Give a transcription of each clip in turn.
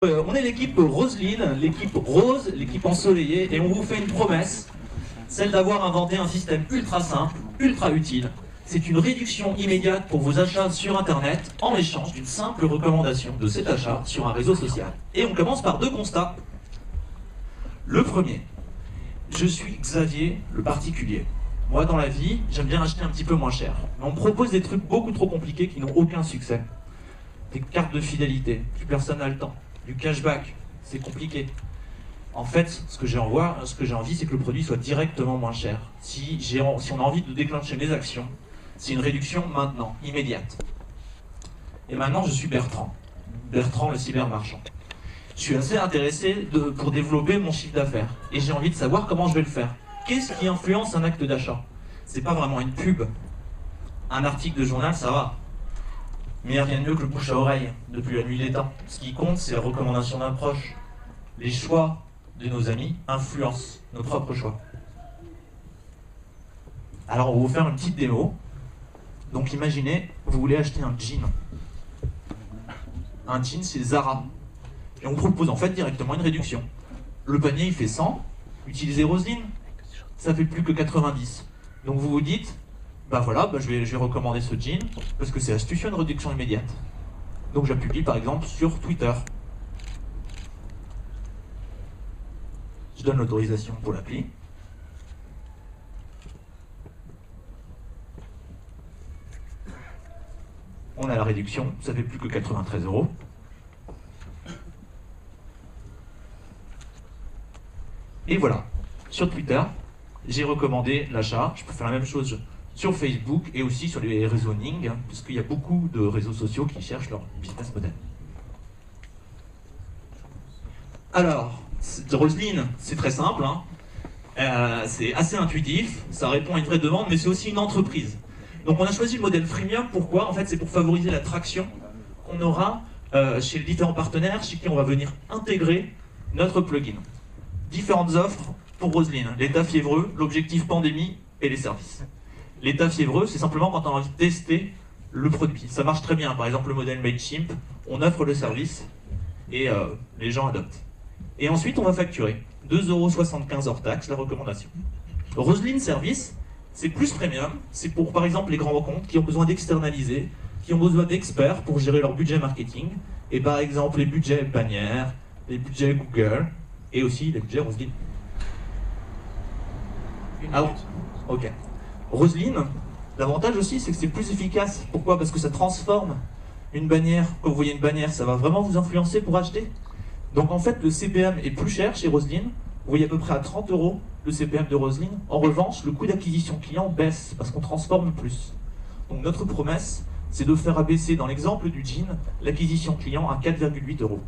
On est l'équipe Roseline, l'équipe rose, l'équipe ensoleillée, et on vous fait une promesse, celle d'avoir inventé un système ultra simple, ultra utile. C'est une réduction immédiate pour vos achats sur Internet en échange d'une simple recommandation de cet achat sur un réseau social. Et on commence par deux constats. Le premier, je suis Xavier, le particulier. Moi, dans la vie, j'aime bien acheter un petit peu moins cher. Mais on me propose des trucs beaucoup trop compliqués qui n'ont aucun succès. Des cartes de fidélité, plus personne n'a le temps. Du cashback, c'est compliqué. En fait, ce que j'ai envie, c'est que le produit soit directement moins cher. Si on a envie de déclencher mes actions, c'est une réduction maintenant, immédiate. Et maintenant, je suis Bertrand. Bertrand, le cybermarchand. Je suis assez intéressé pour développer mon chiffre d'affaires. Et j'ai envie de savoir comment je vais le faire. Qu'est-ce qui influence un acte d'achat? C'est pas vraiment une pub. Un article de journal, ça va. Mais il n'y a rien de mieux que le bouche à oreille, depuis la nuit des temps. Ce qui compte, c'est la recommandation d'un proche. Les choix de nos amis influencent nos propres choix. Alors, on va vous faire une petite démo. Donc, imaginez, vous voulez acheter un jean. Un jean, c'est Zara. Et on vous propose en fait directement une réduction. Le panier, il fait 100. Utilisez Roseline, ça fait plus que 90. Donc, vous vous dites... bah voilà, je vais recommander ce jean parce que c'est astucieux, une réduction immédiate. Donc je la publie par exemple sur Twitter. Je donne l'autorisation pour l'appli. On a la réduction, ça fait plus que 93 €. Et voilà, sur Twitter, j'ai recommandé l'achat. Je peux faire la même chose sur Facebook et aussi sur les réseaux Ning, puisqu'il y a beaucoup de réseaux sociaux qui cherchent leur business model. Alors, Roseline, c'est très simple, c'est assez intuitif, ça répond à une vraie demande, mais c'est aussi une entreprise. Donc on a choisi le modèle freemium, pourquoi? En fait, c'est pour favoriser la traction qu'on aura chez les différents partenaires, chez qui on va venir intégrer notre plugin. Différentes offres pour Roseline, l'état fiévreux, l'objectif pandémie et les services. L'état fiévreux, c'est simplement quand on a envie de tester le produit. Ça marche très bien. Par exemple, le modèle Mailchimp, on offre le service et les gens adoptent. Et ensuite, on va facturer 2,75 € hors taxe, la recommandation. Roseline Service, c'est plus premium. C'est pour, par exemple, les grands comptes qui ont besoin d'externaliser, qui ont besoin d'experts pour gérer leur budget marketing. Et par exemple, les budgets bannières, les budgets Google et aussi les budgets Roseline. Ah bon? Ok. Roseline, l'avantage aussi, c'est que c'est plus efficace. Pourquoi? Parce que ça transforme une bannière. Quand vous voyez une bannière, ça va vraiment vous influencer pour acheter. Donc en fait, le CPM est plus cher chez Roseline. Vous voyez à peu près à 30 € le CPM de Roseline. En revanche, le coût d'acquisition client baisse parce qu'on transforme plus. Donc notre promesse, c'est de faire abaisser, dans l'exemple du jean, l'acquisition client à 4,8 €.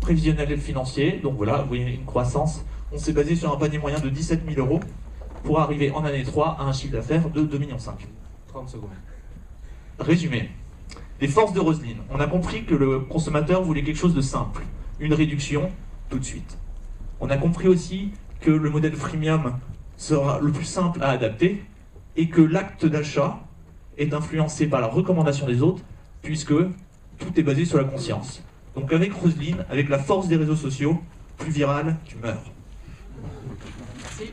Prévisionnel financier, donc voilà, vous voyez une croissance. On s'est basé sur un panier moyen de 17 000 € pour arriver en année 3 à un chiffre d'affaires de 2,5 millions. 30 secondes. Résumé. Les forces de Roseline. On a compris que le consommateur voulait quelque chose de simple. Une réduction, tout de suite. On a compris aussi que le modèle freemium sera le plus simple à adapter et que l'acte d'achat est influencé par la recommandation des autres puisque tout est basé sur la conscience. Donc avec Roseline, avec la force des réseaux sociaux, plus viral, tu meurs. Merci.